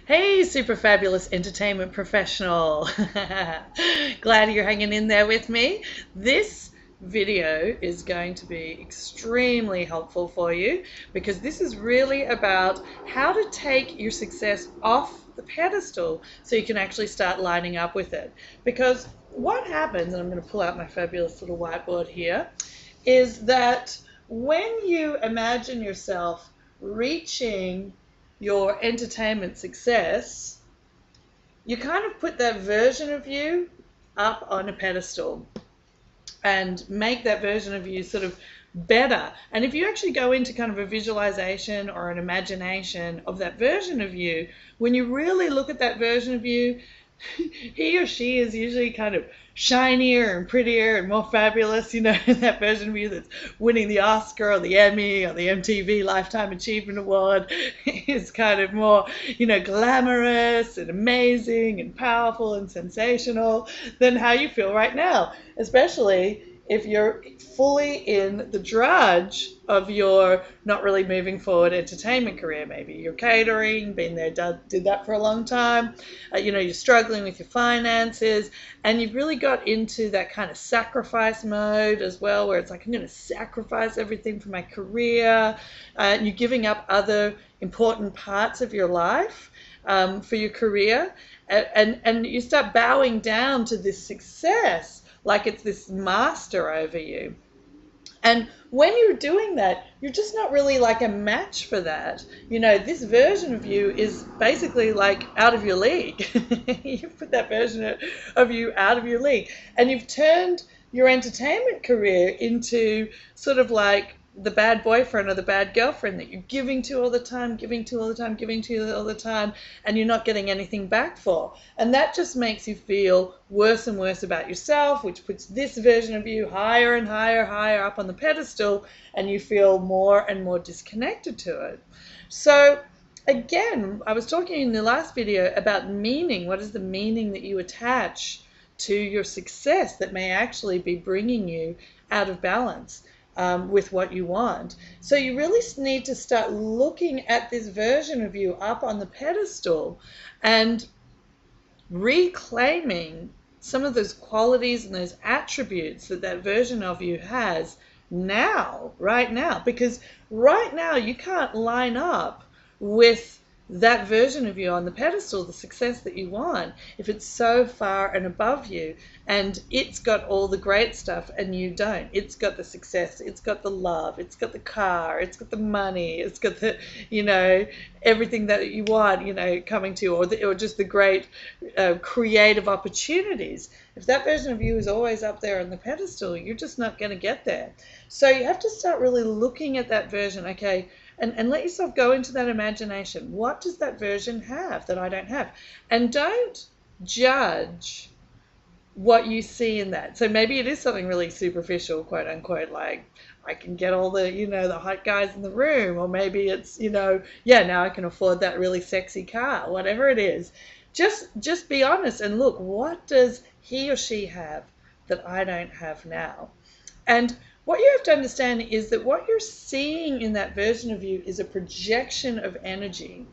Hey, super fabulous entertainment professional. Glad you're hanging in there with me. This video is going to be extremely helpful for you because this is really about how to take your success off the pedestal so you can actually start lining up with it. Because what happens, and I'm going to pull out my fabulous little whiteboard here, is that when you imagine yourself reaching your entertainment success, you kind of put that version of you up on a pedestal and make that version of you sort of better. And if you actually go into kind of a visualization or an imagination of that version of you, when you really look at that version of you, he or she is usually kind of shinier and prettier and more fabulous, that version of you that's winning the Oscar or the Emmy or the MTV Lifetime Achievement Award is kind of more, glamorous and amazing and powerful and sensational than how you feel right now, especially if you're fully in the drudge of your not really moving forward entertainment career. Maybe you're catering, been there, did that for a long time. You're struggling with your finances, and you've really got into that kind of sacrifice mode as well, where it's like, I'm going to sacrifice everything for my career. You're giving up other important parts of your life for your career, and you start bowing down to this success like it's this master over you. And when you're doing that, you're just not really like a match for that. This version of you is basically like out of your league. You've put that version of you out of your league. And you've turned your entertainment career into sort of like the bad boyfriend or the bad girlfriend that you're giving to all the time, giving to all the time, and you're not getting anything back for. And that just makes you feel worse and worse about yourself, which puts this version of you higher and higher up on the pedestal, and you feel more and more disconnected to it. So again, I was talking in the last video about meaning. What is the meaning that you attach to your success that may actually be bringing you out of balance with what you want? So you really need to start looking at this version of you up on the pedestal and reclaiming some of those qualities and those attributes that version of you has now, right now. Because right now you can't line up with that version of you on the pedestal, the success that you want, if it's so far and above you, and it's got all the great stuff and you don't. It's got the success, it's got the love, it's got the car, it's got the money, it's got the, everything that you want, coming to you, or just the great creative opportunities. If that version of you is always up there on the pedestal, you're just not going to get there. So you have to start really looking at that version, okay, and let yourself go into that imagination. What does that version have that I don't have? And don't judge what you see in that. So maybe it is something really superficial, quote unquote, like I can get all the, the hot guys in the room, or maybe it's, now I can afford that really sexy car, whatever it is. Just be honest and look, what does he or she have that I don't have now? And what you have to understand is that what you're seeing in that version of you is a projection of energy.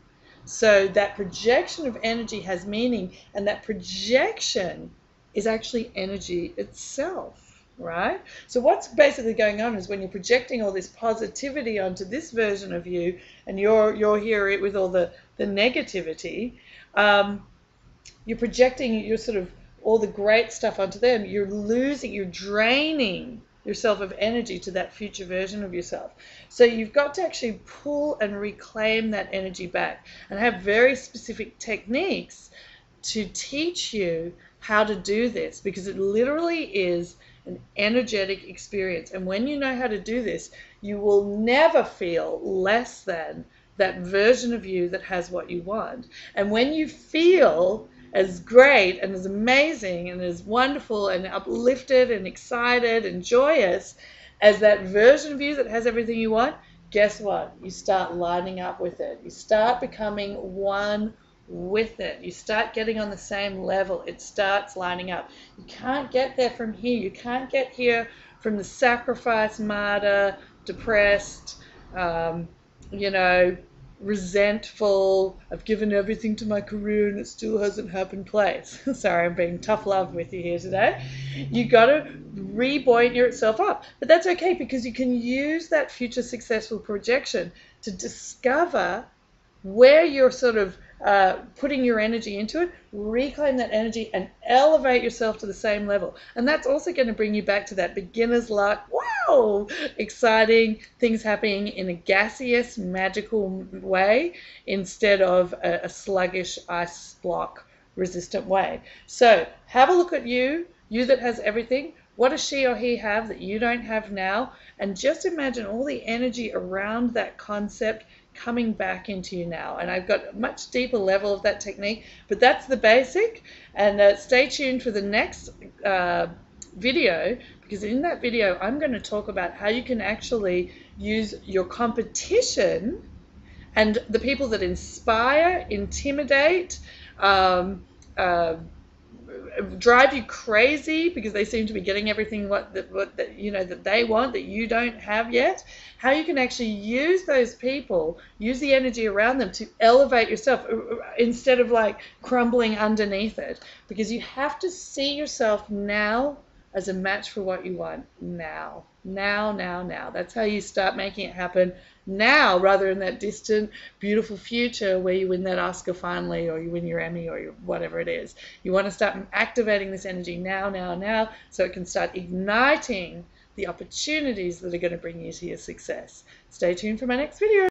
So that projection of energy has meaning, and that projection is actually energy itself, right? So what's basically going on is when you're projecting all this positivity onto this version of you, and you're here with all the negativity, you're projecting your sort of all the great stuff onto them. You're draining yourself of energy to that future version of yourself. So you've got to actually pull and reclaim that energy back, and have very specific techniques to teach you how to do this, because it literally is an energetic experience. And when you know how to do this, you will never feel less than that version of you that has what you want. And when you feel as great and as amazing and as wonderful and uplifted and excited and joyous as that version of you that has everything you want, guess what? You start lining up with it. You start becoming one with it. You start getting on the same level. It starts lining up. You can't get there from here. You can't get here from the sacrifice, martyr, depressed, resentful, I've given everything to my career and it still hasn't happened place. Sorry, I'm being tough love with you here today. You got to rebuoyant yourself up. But that's okay, because you can use that future successful projection to discover where you're sort of putting your energy into it, reclaim that energy and elevate yourself to the same level. And that's also going to bring you back to that beginner's luck, wow, exciting things happening in a gaseous, magical way instead of a sluggish, ice block resistant way. So have a look at you that has everything. What does she or he have that you don't have now? And just imagine all the energy around that concept coming back into you now. And I've got a much deeper level of that technique, but that's the basic. And stay tuned for the next video, because in that video I'm going to talk about how you can actually use your competition and the people that inspire, intimidate, drive you crazy because they seem to be getting everything that they want that you don't have yet. How you can actually use those people, use the energy around them to elevate yourself instead of like crumbling underneath it, because you have to see yourself now as a match for what you want now. That's how you start making it happen now, rather than that distant, beautiful future where you win that Oscar finally, or you win your Emmy, or whatever it is. You want to start activating this energy now, so it can start igniting the opportunities that are going to bring you to your success. Stay tuned for my next video.